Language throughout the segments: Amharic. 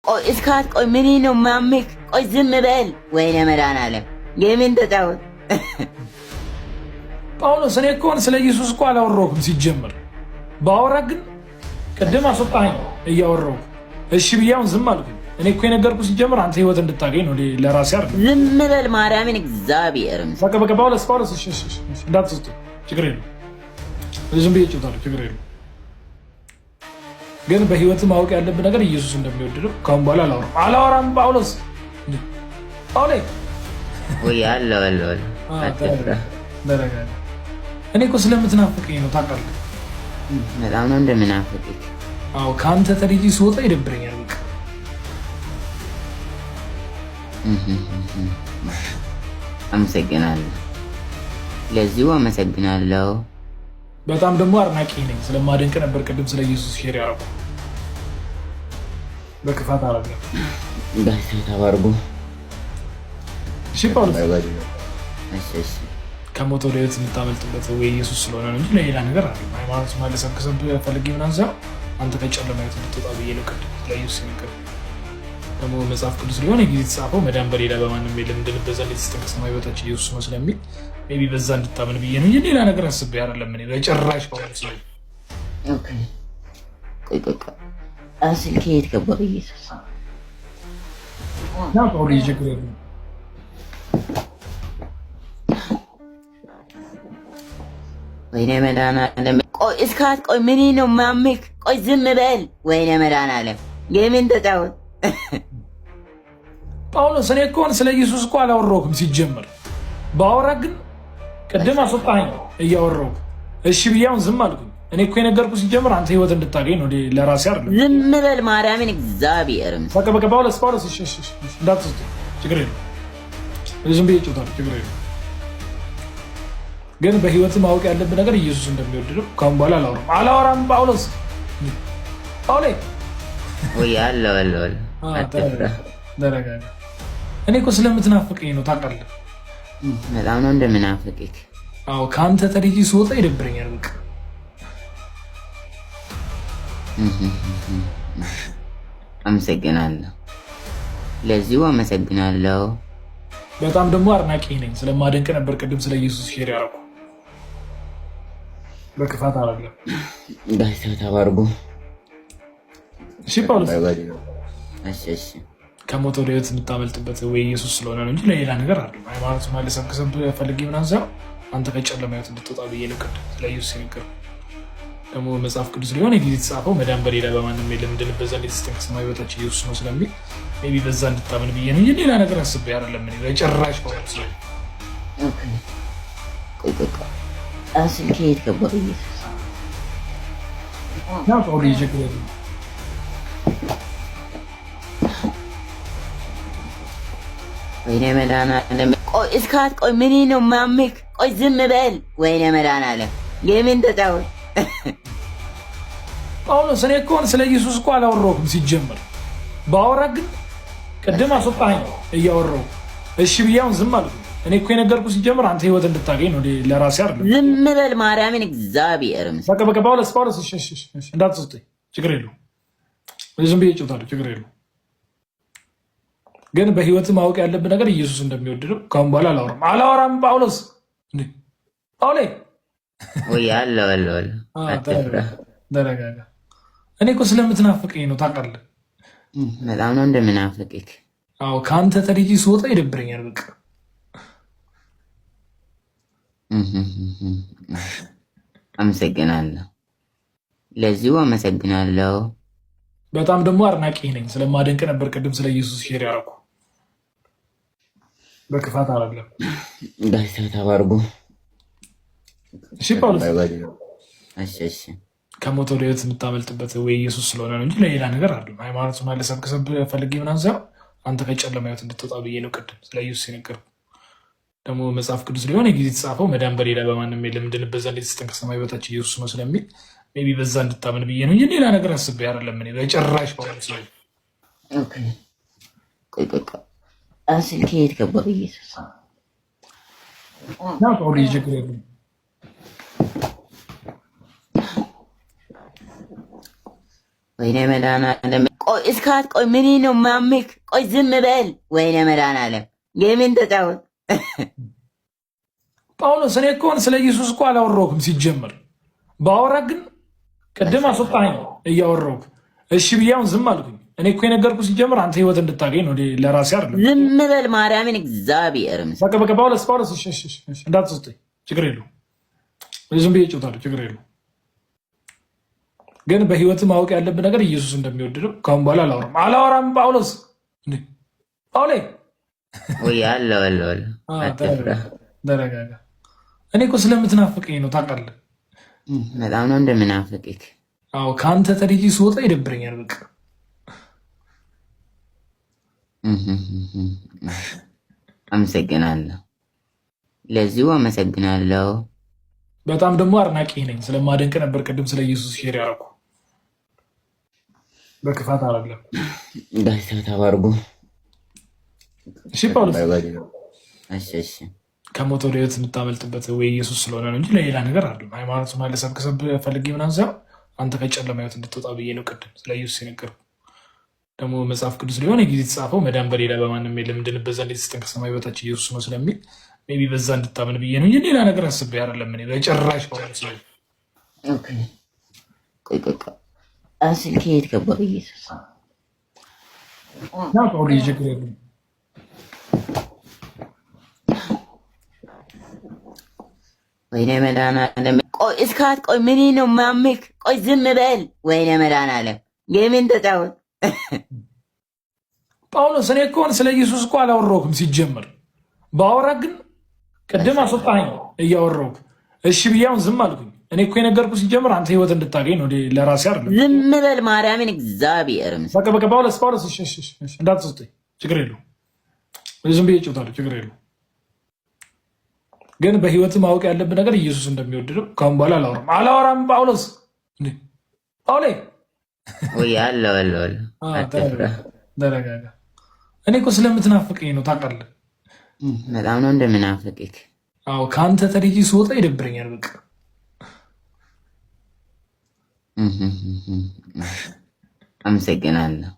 ቆይ እስካት ቆይ ምን ነው ማምክ ቆይ ዝም በል ወይኔ መድኃኒዓለም የምን ተጫወት ጳውሎስ እኔ እኮ ስለ ኢየሱስ እኮ አላወራሁም ሲጀምር ባወራ ግን ቅድም አስወጣኸኝ እያወራሁ እሺ ብያውን ዝም አልኩኝ እኔ እኮ የነገርኩህ ሲጀምር አንተ ህይወት እንድታገኝ ነው ለራሴ አይደል ዝም በል ማርያምን እግዚአብሔርን በቃ ጳውሎስ እሺ እንዳትስቱ ችግር የለም ዝም ብዬ እጨዋታለሁ ችግር የለም ግን በህይወት ማወቅ ያለብህ ነገር ኢየሱስ እንደሚወድህ ካሁን በኋላ አላወራም ጳውሎስ ወይ አለው እኔ እኮ ስለምትናፍቀኝ ነው ታውቃለህ በጣም ነው እንደምናፍቅህ አዎ ከአንተ ተለይቼ ስወጣ ይደብረኛል በቃ አመሰግናለሁ ለዚሁ አመሰግናለሁ በጣም ደግሞ አድናቂ ነኝ ስለማደንቅ ነበር ቅድም ስለ ኢየሱስ ሼር ያደረኩ በክፋት አላለም ተባርጉ እሺ ጳውሎስ እሺ ከሞት ወደ ህይወት የምታመልጥበት ወይ ኢየሱስ ስለሆነ ነው እንጂ ለሌላ ነገር አይደለም ሃይማኖት ማለሰብ ከሰብ ፈልጌ ምናምን ሳይሆን አንተ ከጨለማ ህይወት እንድትወጣ ብዬ ነው ቅድም ስለ ኢየሱስ ነገር ደግሞ መጽሐፍ ቅዱስ ሊሆን የጊዜ የተጻፈው መዳን በሌላ በማንም የለም እንድንበዛ እንድትስተንቀስ ነው ህይወታችን ኢየሱስ ነው ስለሚል ሜቢ በዛ እንድታመን ብዬ ነው እንጂ ሌላ ነገር አስቤ አይደለም እኔ በጭራሽ ጳውሎስ ኦኬ ቆይ አስልኬ የት ገባ ኢየሱስ ና ጳውሎስ ይጀግረኝ ወይኔ መድኃኒዓለም ቆይ እስካት ቆይ ምን ነው ማምክ ቆይ ዝም በል ወይኔ መድኃኒዓለም የምን ተጫወት ጳውሎስ እኔ እኮ ስለ ኢየሱስ እኮ አላወራሁም ሲጀምር ባወራ ግን ቅድም አስወጣኸኝ እያወራሁ እሺ ብያውን ዝም አልኩኝ እኔ እኮ የነገርኩህ ሲጀምር አንተ ህይወት እንድታገኝ ነው ለራሴ አይደል ዝም በል ማርያምን እግዚአብሔርን በቃ ጳውሎስ እሺ እንዳትስቱ ችግር የለም ዝም ብዬ እጨዋታለሁ ችግር የለም ግን በህይወት ማወቅ ያለብህ ነገር ኢየሱስ እንደሚወድህ ካሁን በኋላ አላወራም ጳውሎስ ወይ አለው እኔ እኮ ስለምትናፍቀኝ ነው ታውቃለህ በጣም ነው እንደምናፍቅህ አዎ ከአንተ ተለይቼ ስወጣ ይደብረኛል በቃ አመሰግናለሁ ለዚሁ አመሰግናለሁ በጣም ደግሞ አድናቂ ነኝ ስለማደንቅ ነበር ቅድም ስለ ኢየሱስ ሼር ያደረኩ በክፋት አላለም ተባርጉ እሺ ጳውሎስ እሺ ከሞት ወደ ህይወት የምታመልጥበት ወይ ኢየሱስ ስለሆነ ነው እንጂ ለሌላ ነገር አይደለም ሃይማኖት ማለሰብ ከሰብ ፈልጌ ምናምን ሳይሆን አንተ ከጨለማ ህይወት እንድትወጣ ብዬ ነው ቅድም ስለ ኢየሱስ ነገር ደግሞ መጽሐፍ ቅዱስ ሊሆን የጊዜ የተጻፈው መዳን በሌላ በማንም የለም እንድንበዛ እንድትስተንቀስ ነው ህይወታችን ኢየሱስ ነው ስለሚል ሜቢ በዛ እንድታመን ብዬ ነው እንጂ ሌላ ነገር አስቤ አይደለም እኔ በጭራሽ ጳውሎስ ቆይ አስልኬ የት ገባ ኢየሱስ ና ጳውሎስ ይጀግረኝ ወይኔ መድኃኒዓለም ቆይ እስካት ቆይ ምን ነው ማምክ ቆይ ዝም በል ወይኔ መድኃኒዓለም የምን ተጫወት ጳውሎስ እኔ እኮ ስለ ኢየሱስ እኮ አላወራሁም ሲጀምር ባወራ ግን ቅድም አስወጣኸኝ እያወራሁ እሺ ብያውን ዝም አልኩኝ እኔ እኮ የነገርኩህ ሲጀምር አንተ ህይወት እንድታገኝ ነው ለራሴ አይደል ዝም በል ማርያምን እግዚአብሔርን በቃ ጳውሎስ እሺ እንዳትስቱ ችግር የለውም ዝም ብዬ እጨዋታለሁ ችግር የለውም ግን በህይወት ማወቅ ያለብህ ነገር ኢየሱስ እንደሚወድህ ካሁን በኋላ አላወራም ጳውሎስ ወይ አለው እኔ እኮ ስለምትናፍቀኝ ነው ታውቃለህ በጣም ነው እንደምናፍቅህ አዎ ከአንተ ተለይቼ ስወጣ ይደብረኛል በቃ አመሰግናለሁ ለዚሁ አመሰግናለሁ በጣም ደግሞ አድናቂ ነኝ ስለማደንቅ ነበር ቅድም ስለ ኢየሱስ ሼር ያደረኩ በክፋት አላለም ተባርጉ እሺ ጳውሎስ እሺ ከሞት ወደ ህይወት የምታመልጥበት ወይ ኢየሱስ ስለሆነ ነው እንጂ ለሌላ ነገር አይደለም ሃይማኖት ማለሰብ ከሰብ ፈልጌ ምናምን ሳይሆን አንተ ከጨለማ ህይወት እንድትወጣ ብዬ ነው ቅድም ስለ ኢየሱስ የነገርኩህ ደግሞ መጽሐፍ ቅዱስ ሊሆን የጊዜ የተጻፈው መዳን በሌላ በማንም የለም እንድንበዛ እንድትስተንቀስ ነው ህይወታችን ኢየሱስ ነው ስለሚል ሜቢ በዛ እንድታመን ብዬ ነው እንጂ ሌላ ነገር አስቤ አይደለም እኔ በጭራሽ ጳውሎስ ቆይ አስልኬ የት ገባ ኢየሱስ ና ጳውሎስ ይጀግረኝ ወይኔ መድኃኒዓለም ቆይ እስካት ቆይ ምን ነው ማምክ? ቆይ ዝም በል። ወይኔ መድኃኒዓለም ጌምን ተጫወት። ጳውሎስ እኔ እኮ ስለ ኢየሱስ እኮ አላወራሁም ሲጀመር። ባወራ ግን ቅድም አስወጣኸኝ እያወራሁህ። እሺ ብያውን ዝም አልኩኝ። እኔ እኮ የነገርኩህ ሲጀምር አንተ ህይወት እንድታገኝ ነው፣ ለራሴ አይደለም። ዝም በል ማርያምን እግዚአብሔር በቃ ጳውሎስ እንዳትሰጠኝ፣ ችግር የለውም። ዝም ብዬ እጮታለሁ፣ ችግር የለውም። ግን በህይወት ማወቅ ያለብን ነገር ኢየሱስ እንደሚወድደው ካሁን በኋላ አላወራም። ጳውሎስ ጳውሌ ተረጋጋ። እኔ እኮ ስለምትናፍቀኝ ነው ታውቃለህ። በጣም ነው እንደምናፍቅህ። አዎ ከአንተ ተለይቼ ስወጣ ይደብረኛል። በቃ አመሰግናለሁ፣ ለዚሁ አመሰግናለሁ። በጣም ደግሞ አድናቂ ነኝ። ስለማደንቅ ነበር ቅድም ስለ ኢየሱስ ሼር ያደረኩ። በክፋት አይደለም። ተባርጉ። እሺ ጳውሎስ፣ እሺ ከሞት ወደ ህይወት የምታመልጥበት ወይ ኢየሱስ ስለሆነ ነው እንጂ ለሌላ ነገር አይደለም። ሃይማኖት ማለሰብ ፈልጌ ምናምን ሳይሆን አንተ ከጨለማ ህይወት እንድትወጣ ብዬ ነው ቅድም ስለ ኢየሱስ የነገርኩህ። ደግሞ መጽሐፍ ቅዱስ ሊሆን ጊዜ የተጻፈው መዳን በሌላ በማንም የለም እንድንበት ዘንድ የተሰጠን ከሰማይ በታች ኢየሱስ ነው ስለሚል ሜይ ቢ በዛ እንድታምን ብዬ ነው እንጂ ሌላ ነገር አስቤ አይደለም። እኔ በጭራሽ ስልክ የት ገባ? ኢየሱስ ጳውሎ ችግር የለም። ወይኔ መድኃኒዓለም ቆይ እስካት ቆይ ምን ነው ማምክ? ቆይ ዝም በል። ወይኔ መድኃኒዓለም ጌምን ተጫወት። ጳውሎስ እኔ እኮ ስለ ኢየሱስ እኮ አላወራሁም ሲጀመር። ባወራ ግን ቅድም አስወጣኸኝ እያወራሁህ። እሺ ብያውን ዝም አልኩኝ። እኔ እኮ የነገርኩህ ሲጀምር አንተ ህይወት እንድታገኝ ነው፣ ለራሴ አይደለም። ዝም በል ማርያምን እግዚአብሔር። በቃ ጳውሎስ እንዳትሰጠኝ፣ ችግር የለውም። ዝም ብዬ እጮታለሁ፣ ችግር የለውም። ግን በህይወት ማወቅ ያለብን ነገር ኢየሱስ እንደሚወድደው ካሁን በኋላ አላወራም። ጳውሎስ ጳውሌ ተረጋጋ። እኔ እኮ ስለምትናፍቀኝ ነው ታውቃለህ። በጣም ነው እንደምናፍቅህ። አዎ ከአንተ ተለይቼ ስወጣ ይደብረኛል። በቃ አመሰግናለሁ፣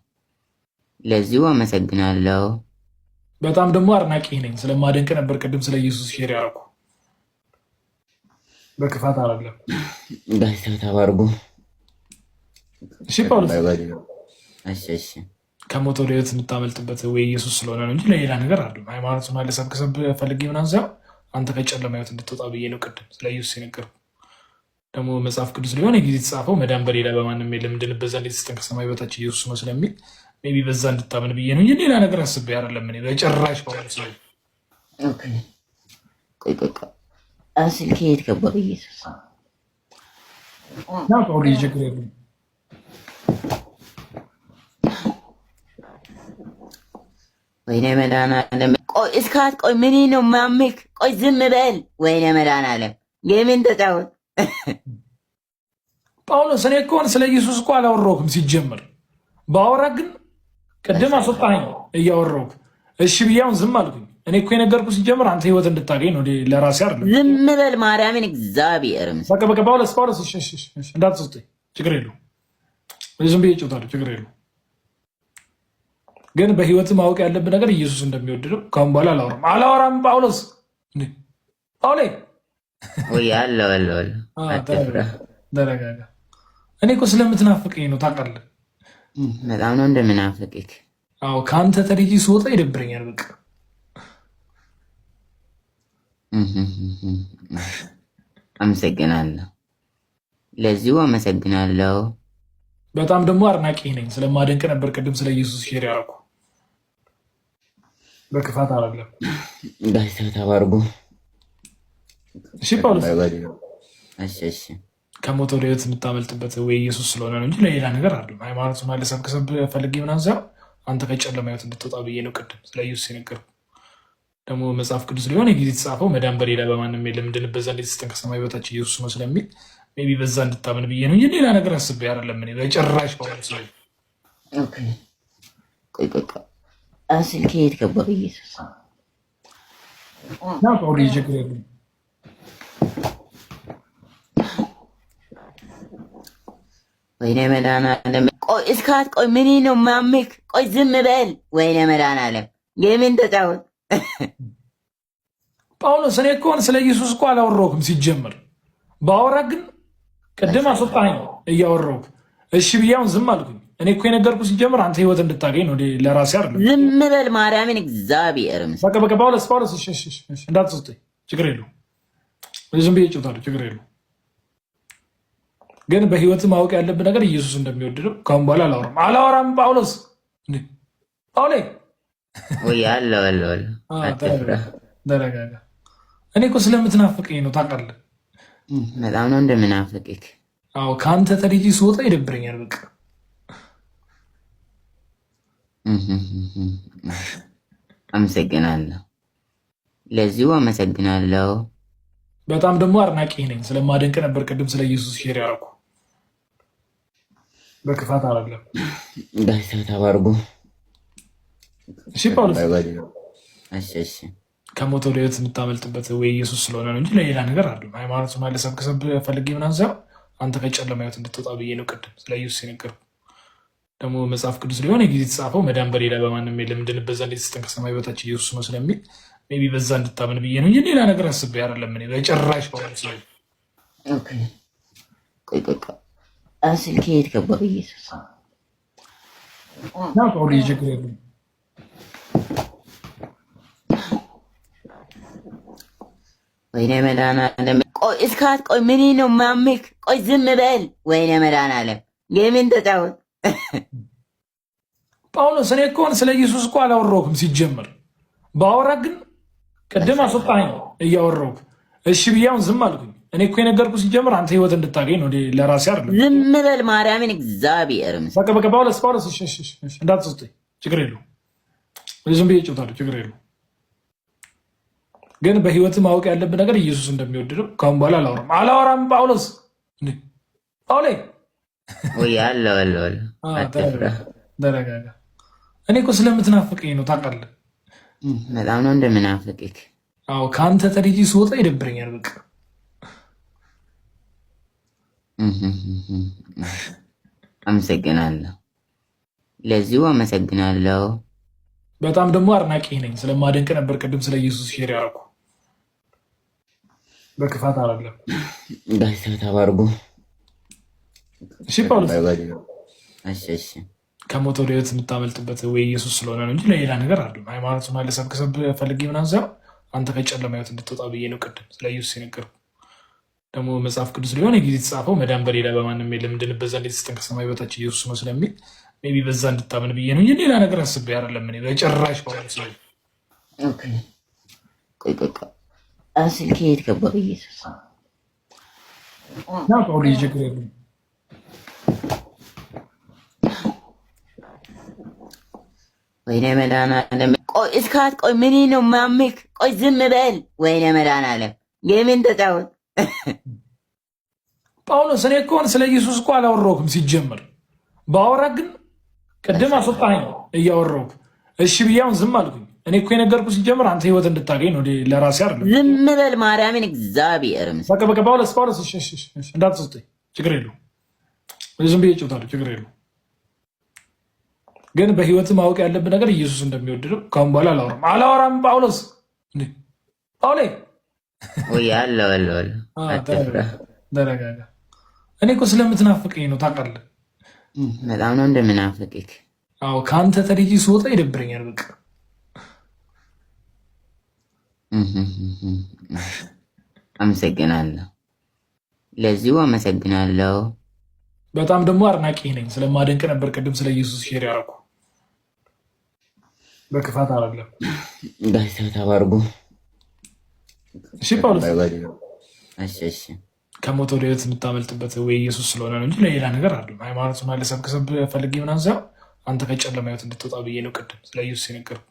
ለዚሁ አመሰግናለሁ። በጣም ደግሞ አድናቂ ነኝ። ስለማደንቅ ነበር ቅድም ስለ ኢየሱስ ሼር ያደረኩ። በክፋት አይደለም። ተባርጉ። እሺ ጳውሎስ፣ እሺ ከሞት ወደ ህይወት የምታመልጥበት ወይ ኢየሱስ ስለሆነ ነው እንጂ ለሌላ ነገር አይደለም። ሃይማኖት ማለሰብ ፈልጌ ምናምን ሳይሆን አንተ ከጨለማ ህይወት እንድትወጣ ብዬ ነው ቅድም ስለ ኢየሱስ የነገርኩህ። ደግሞ መጽሐፍ ቅዱስ ሊሆን ጊዜ የተጻፈው መዳን በሌላ በማንም የለም እንድንበት ዘንድ የተሰጠን ከሰማይ በታች ኢየሱስ ነው ስለሚል ሜይ ቢ በዛ እንድታምን ብዬ ነው እንጂ ሌላ ነገር አስቤ አይደለም። እኔ በጭራሽ ስልክ የት ገባ? ኢየሱስ ጳውሎ ችግር የለም። ወይኔ መድኃኒዓለም ቆይ እስካት ቆይ ምን ነው ማምክ? ቆይ ዝም በል። ወይኔ መድኃኒዓለም ጌምን ተጫወት። ጳውሎስ እኔ እኮ ስለ ኢየሱስ እኮ አላወራሁም ሲጀመር። ባወራ ግን ቅድም አስወጣኸኝ እያወራሁህ። እሺ ብያውን ዝም አልኩኝ። እኔ እኮ የነገርኩህ ሲጀምር አንተ ህይወት እንድታገኝ ነው፣ ለራሴ አይደለም። ዝም በል ማርያምን እግዚአብሔር። በቃ ጳውሎስ እንዳትሰጠኝ፣ ችግር የለውም። ዝም ብዬ እጮታለሁ፣ ችግር የለውም። ግን በህይወት ማወቅ ያለብን ነገር ኢየሱስ እንደሚወድደው ካሁን በኋላ አላወራም። ጳውሎስ ጳውሌ ተረጋጋ። እኔ እኮ ስለምትናፍቀኝ ነው ታውቃለህ። በጣም ነው እንደምናፍቅህ። አዎ ከአንተ ተለይቼ ስወጣ ይደብረኛል። በቃ አመሰግናለሁ፣ ለዚሁ አመሰግናለሁ። በጣም ደግሞ አድናቂ ነኝ። ስለማደንቅ ነበር ቅድም ስለ ኢየሱስ ሼር ያደረኩ። በክፋት አይደለም። ተባርጉ። እሺ ጳውሎስ፣ እሺ ከሞት ወደ ህይወት የምታመልጥበት ወይ ኢየሱስ ስለሆነ ነው እንጂ ለሌላ ነገር አይደለም። ሃይማኖት ማለሰብ ፈልጌ ምናምን ሳይሆን አንተ ከጨለማ ህይወት እንድትወጣ ብዬ ነው ቅድም ስለ ኢየሱስ የነገርኩህ። ደግሞ መጽሐፍ ቅዱስ ሊሆን ጊዜ የተጻፈው መዳን በሌላ በማንም የለም እንድንበት ዘንድ የተሰጠን ከሰማይ በታች ኢየሱስ ነው ስለሚል ሜይ ቢ በዛ እንድታምን ብዬ ነው እንጂ ሌላ ነገር አስቤ አይደለም። እኔ በጭራሽ ስልክ የት ገባ? ኢየሱስ ጳውሎ ችግር የለም። ወይኔ መድኃኒዓለም ቆይ እስካት ቆይ ምን ነው ማምክ? ቆይ ዝም በል። ወይኔ መድኃኒዓለም ጌምን ተጫወት። ጳውሎስ እኔ እኮ ስለ ኢየሱስ እኮ አላወራሁም ሲጀምር። ባወራ ግን ቅድም አስወጣኸኝ እያወራሁህ። እሺ ብያውን ዝም አልኩኝ። እኔ እኮ የነገርኩህ ሲጀምር አንተ ህይወት እንድታገኝ ነው፣ ለራሴ አይደለም። ዝም በል ማርያምን እግዚአብሔር በቃ ጳውሎስ እሺ እንዳትሰጠኝ ችግር የለውም። ዝም ብዬ እጮታለሁ ችግር የለውም። ግን በህይወት ማወቅ ያለብን ነገር ኢየሱስ እንደሚወድ ነው። ካሁን በኋላ አላወራም። ጳውሎስ ጳውሌ ተረጋጋ። እኔ እኮ ስለምትናፍቀኝ ነው ታውቃለህ። በጣም ነው እንደምናፍቅህ። አዎ ከአንተ ተልዬ ስወጣ ይደብረኛል። በቃ አመሰግናለሁ። ለዚሁ አመሰግናለሁ። በጣም ደግሞ አድናቂ ነኝ። ስለማደንቅ ነበር ቅድም ስለ ኢየሱስ ሼር ያደረኩ። በክፋት አይደለም። ዳይታ ተባርጉ። እሺ ጳውሎስ እሺ ከሞት ወደ ሕይወት የምታመልጥበት ወይ ኢየሱስ ስለሆነ ነው እንጂ ለሌላ ነገር አይደለም። ሃይማኖት ማለሰብ ፈልጌ ምናምን ሳይሆን አንተ ከጨለማ ሕይወት እንድትወጣ ብዬ ነው ቅድም ስለ ኢየሱስ የነገርኩህ። ደግሞ መጽሐፍ ቅዱስ ሊሆን የጊዜ የተጻፈው መዳን በሌላ በማንም የለም እንድንበት ዘንድ የተሰጠን ከሰማይ በታች ኢየሱስ ነው ስለሚል ሜይ ቢ በዛ እንድታምን ብዬ ነው እንጂ ሌላ ነገር አስቤ አይደለም። እኔ በጭራሽ ስልኬ የት ገባ? በኢየሱስ ጳውሎ ችግር የለም። ወይኔ መድኃኒዓለም ቆይ እስካት ቆይ ምን ነው ማምክ? ቆይ ዝም በል። ወይኔ መድኃኒዓለም ጌምን ተጫወት። ጳውሎስ እኔ እኮ ስለ ኢየሱስ እኮ አላወራሁም ሲጀምር። ባወራ ግን ቅድም አስወጣኸኝ እያወራሁህ። እሺ ብያውን ዝም አልኩኝ። እኔ እኮ የነገርኩህ ሲጀምር አንተ ህይወት እንድታገኝ ነው፣ ለራሴ አይደለም። ዝም በል ማርያምን እግዚአብሔር በቃ ጳውሎስ እንዳትሰጠኝ ችግር የለውም። ዝም ብዬ እጮታለሁ ችግር የለውም። ግን በህይወት ማወቅ ያለብን ነገር ኢየሱስ እንደሚወድ ነው። ካሁን በኋላ አላወራም። ጳውሎስ ጳውሌ ተረጋጋ። እኔ እኮ ስለምትናፍቀኝ ነው ታውቃለህ። በጣም ነው እንደምናፍቅህ። አዎ ከአንተ ተልዬ ስወጣ ይደብረኛል። በቃ አመሰግናለሁ። ለዚሁ አመሰግናለሁ። በጣም ደግሞ አድናቂ ነኝ። ስለማደንቅ ነበር ቅድም ስለ ኢየሱስ ሼር ያደረኩ። በክፋት አይደለም። ዳይታ ተባርጉ። እሺ ጳውሎስ እሺ ከሞት ወደ ሕይወት የምታመልጥበት ወይ ኢየሱስ ስለሆነ ነው እንጂ ለሌላ ነገር አይደለም። ሃይማኖት ማለሰብ ፈልጌ ምናምን ሳይሆን አንተ ከጨለማ ሕይወት እንድትወጣ ብዬ ነው ቅድም ስለ ኢየሱስ የነገርኩህ። ደግሞ መጽሐፍ ቅዱስ ሊሆን የጊዜ የተጻፈው መዳን በሌላ በማንም የለም እንድንበት ዘንድ የተሰጠን ከሰማይ በታች ኢየሱስ ነው ስለሚል ሜይ ቢ በዛ እንድታምን ብዬ ነው እንጂ ሌላ ነገር አስቤ አይደለም። እኔ በጭራሽ ስልኬ የት ገባ? በኢየሱስ ጳውሎ ችግር የለም። ወይኔ መድኃኒዓለም ቆይ እስካት ቆይ ምን ነው ማምክ? ቆይ ዝም በል። ወይኔ መድኃኒዓለም ጌምን ተጫወት። ጳውሎስ እኔ እኮ ስለ ኢየሱስ እኮ አላወራሁም ሲጀምር። ባወራ ግን ቅድም አስወጣኸኝ እያወራሁህ። እሺ ብያውን ዝም አልኩኝ። እኔ እኮ የነገርኩህ ሲጀምር አንተ ህይወት እንድታገኝ ነው፣ ለራሴ አይደለም። ዝም በል ማርያምን እግዚአብሔር በቃ ጳውሎስ እንዳትሰጠኝ ችግር የለውም። ዝም ብዬ እጮታለሁ ችግር የለውም። ግን በህይወት ማወቅ ያለብን ነገር ኢየሱስ እንደሚወድ ነው። ካሁን በኋላ አላወራም። ጳውሎስ ጳውሌ ተረጋጋ። እኔ እኮ ስለምትናፍቀኝ ነው ታውቃለህ። በጣም ነው እንደምናፍቅህ። አዎ ከአንተ ተልዬ ስወጣ ይደብረኛል። በቃ አመሰግናለሁ። ለዚሁ አመሰግናለሁ። በጣም ደግሞ አድናቂ ነኝ። ስለማደንቅ ነበር ቅድም ስለ ኢየሱስ ሼር ያደረኩ። በክፋት አይደለም። ዳይታ ተባርጉ። እሺ ጳውሎስ እሺ ከሞት ወደ ሕይወት የምታመልጥበት ወይ ኢየሱስ ስለሆነ ነው እንጂ ለሌላ ነገር አይደለም። ሃይማኖት ማለሰብ ፈልጌ ምናምን ሳይሆን አንተ ከጨለማ ሕይወት እንድትወጣ ብዬ ነው ቅድም ስለ ኢየሱስ የነገርኩህ።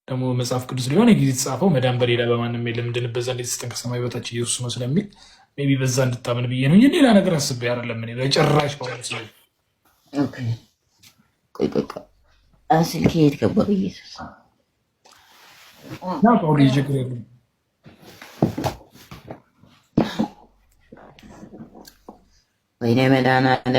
ደግሞ መጽሐፍ ቅዱስ ሊሆን የጊዜ የተጻፈው መዳን በሌላ በማንም የለም እንድንበት ዘንድ የተሰጠን ከሰማይ በታች ኢየሱስ ነው ስለሚል ሜይ ቢ በዛ እንድታምን ብዬ ነው እንጂ ሌላ ነገር አስቤ አይደለም። እኔ በጭራሽ ስልኬ የት ገባ? በኢየሱስ ጳውሎ ችግር የለም። ወይኔ መድኃኒዓለም